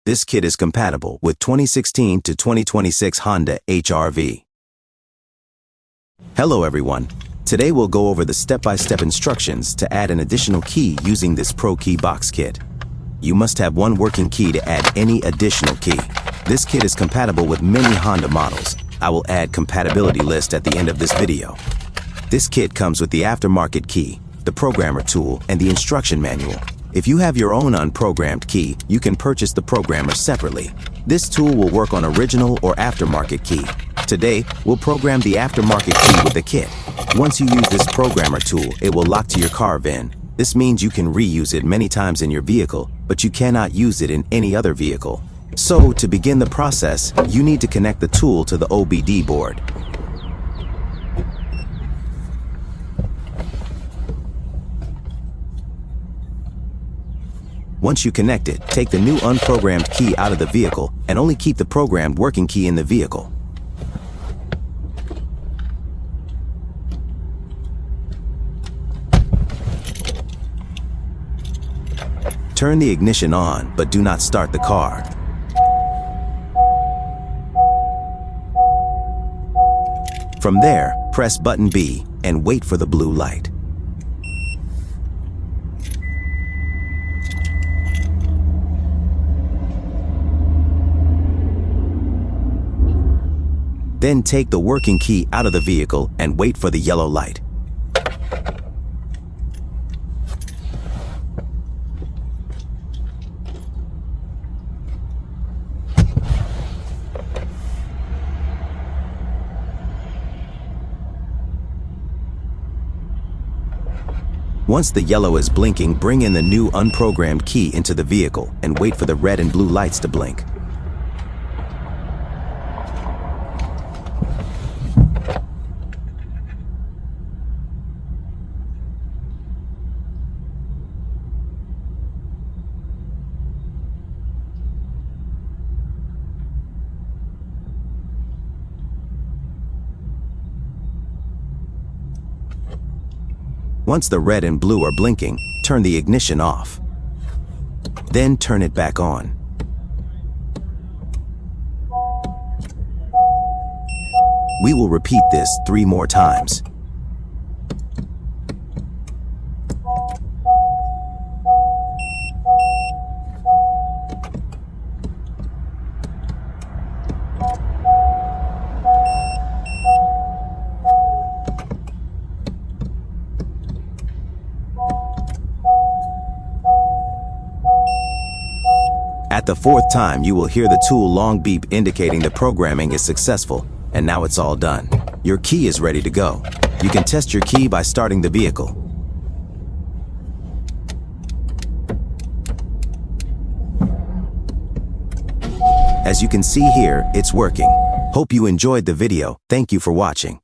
This kit is compatible with 2016 to 2026 Honda HR-V. Hello everyone. Today we'll go over the step-by-step instructions to add an additional key using this ProKeyBox kit. You must have one working key to add any additional key. This kit is compatible with many Honda models. I will add compatibility list at the end of this video. This kit comes with the aftermarket key, the programmer tool, and the instruction manual. If you have your own unprogrammed key, you can purchase the programmer separately. This tool will work on original or aftermarket key. Today, we'll program the aftermarket key with the kit. Once you use this programmer tool, it will lock to your car VIN. This means you can reuse it many times in your vehicle, but you cannot use it in any other vehicle. So, to begin the process, you need to connect the tool to the OBD board. Once you connect it, take the new unprogrammed key out of the vehicle and only keep the programmed working key in the vehicle. Turn the ignition on, but do not start the car. From there, press button B and wait for the blue light. Then take the working key out of the vehicle and wait for the yellow light. Once the yellow is blinking, bring in the new unprogrammed key into the vehicle and wait for the red and blue lights to blink. Once the red and blue are blinking, turn the ignition off. Then turn it back on. We will repeat this 3 more times. At the 4th time, you will hear the tool long beep indicating the programming is successful, and now it's all done. Your key is ready to go. You can test your key by starting the vehicle. As you can see here, it's working. Hope you enjoyed the video. Thank you for watching.